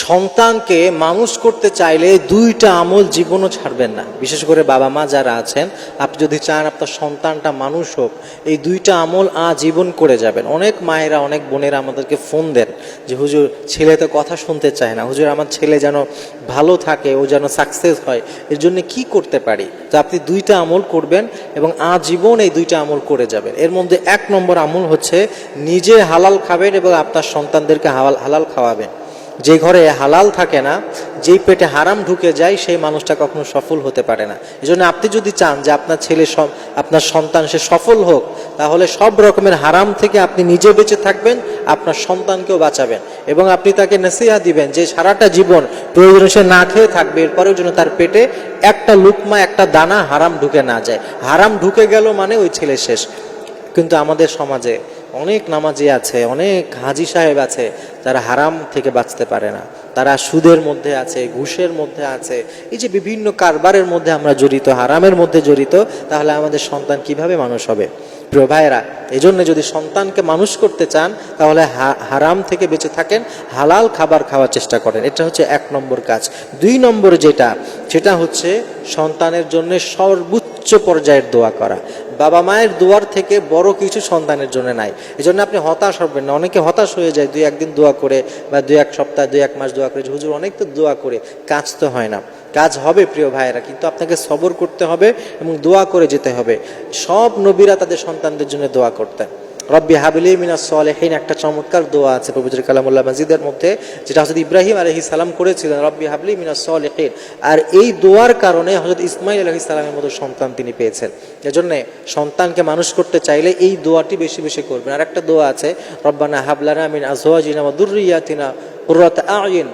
সন্তানকে মানুষ করতে চাইলে দুইটা আমল জীবনও ছাড়বেন না। বিশেষ করে বাবা মা যারা আছেন, আপনি যদি চান আপনার সন্তানটা মানুষ হোক, এই দুইটা আমল আজীবন করে যাবেন। অনেক মায়েরা, অনেক বোনেরা আমাদেরকে ফোন দেন যে হুজুর, ছেলে তো কথা শুনতে চায় না, হুজুর আমার ছেলে যেন ভালো থাকে, ও যেন সাকসেস হয়, এর জন্য কি করতে পারি? তো আপনি দুইটা আমল করবেন এবং আজীবন এই দুইটা আমল করে যাবেন। এর মধ্যে 1 নম্বর আমল হচ্ছে নিজে হালাল খাবেন এবং আপনার সন্তানদেরকে হালাল খাওয়াবেন। যে ঘরে হালাল থাকে না, যেই পেটে হারাম ঢুকে যায়, সেই মানুষটা কখনো সফল হতে পারে না। এই জন্য আপনি যদি চান যে আপনার ছেলে, আপনার সন্তান সে সফল হোক, তাহলে সব রকমের হারাম থেকে আপনি নিজে বেঁচে থাকবেন, আপনার সন্তানকেও বাঁচাবেন এবং আপনি তাকে নসিহত দিবেন যে সারাটা জীবন প্রয়োজনে সে না খেয়ে থাকবে, এরপরেও যেন তার পেটে একটা লুকমা, একটা দানা হারাম ঢুকে না যায়। হারাম ঢুকে গেল মানে ওই ছেলে শেষ। কিন্তু আমাদের সমাজে অনেক নামাজি আছে, অনেক হাজি সাহেব আছে, যারা হারাম থেকে বাঁচতে পারে না। তারা সুদের মধ্যে আছে, ঘুষের মধ্যে আছে, এই যে বিভিন্ন কারবারের মধ্যে আমরা জড়িত, হারামের মধ্যে জড়িত, তাহলে আমাদের সন্তান কিভাবে মানুষ হবে? প্রিয় ভাইয়েরা, এই জন্য যদি সন্তানকে মানুষ করতে চান, তাহলে হারাম থেকে বেঁচে থাকেন, হালাল খাবার খাওয়ার চেষ্টা করেন। এটা হচ্ছে 1 নম্বর কাজ। 2 নম্বর সেটা হচ্ছে সন্তানের জন্য সর্বোচ্চ পর্যায়ের দোয়া করা। বাবা মায়ের দোয়ার থেকে বড় কিছু সন্তানের জন্য নাই। এই জন্য আপনি হতাশ হবেন না। অনেকে হতাশ হয়ে যায় 2-1 দিন দোয়া করে, বা 2-1 সপ্তাহ, 2-1 মাস দোয়া করে, হুজুর অনেক তো দোয়া করে, কাজ তো হয় না। কাজ হবে প্রিয় ভাইয়েরা, কিন্তু আপনাকে সবর করতে হবে এবং দোয়া করে যেতে হবে। সব নবীরা তাদের সন্তানদের জন্য দোয়া করতেন। রব্বি হাবলি মিনাস সলিহিন, একটা চমৎকার দোয়া আছে পবিত্র কালামুল্লাহ মাজিদের মধ্যে, যেটা হযরত ইব্রাহিম আলাইহিস সালাম করেছিলেন, রব্বি হাবলি মিনাস সলিহিন। আর এই দোয়ার কারণে হযরত ইসমাঈল আলাইহিস সালামের মতো সন্তান তিনি পেয়েছেন। এজন্য সন্তানকে মানুষ করতে চাইলে এই দোয়াটি বেশি বেশি করবেন। আর একটা দোয়া আছে, রব্বানা হাবলানা মিন আজওয়াজিনা ওয়া যুররিয়াতিনা কুররাতা আ'য়ুন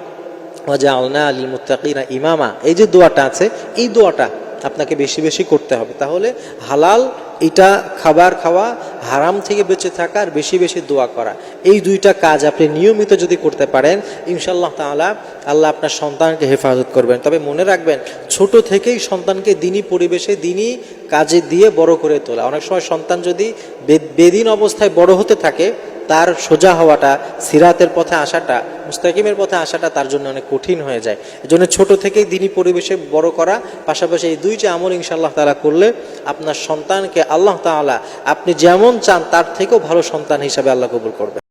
ওয়াজআলনা লিল মুত্তাকিনা ইমামা। এই যে দোয়াটা আছে, এই দোয়াটা আপনাকে বেশি বেশি করতে হবে। তাহলে হালাল এটা খাবার খাওয়া, হারাম থেকে বেঁচে থাকা, আর বেশি বেশি দোয়া করা, এই দুইটা কাজ আপনি নিয়মিত যদি করতে পারেন, ইনশাআল্লাহ তাআলা আল্লাহ আপনার সন্তানকে হেফাজত করবেন। তবে মনে রাখবেন, ছোট থেকেই সন্তানকে দিনী পরিবেশে, দিনী কাজে দিয়ে বড় করে তোলা। অনেক সময় সন্তান যদি বেদিন অবস্থায় বড় হতে থাকে, তার সোজা হওয়াটা, সিরাতের পথে আসাটা, মুস্তাকিমের পথে আসাটা তার জন্য অনেক কঠিন হয়ে যায়। এজন্য ছোট থেকেই দিনী পরিবেশে বড় করা, পাশাপাশি এই দুইটা আমল ইনশাআল্লাহ তাআলা করলে আপনার সন্তানকে আল্লাহ তাআলা আপনি যেমন চান তার থেকেও ভালো সন্তান হিসাবে আল্লাহ কবুল করবেন।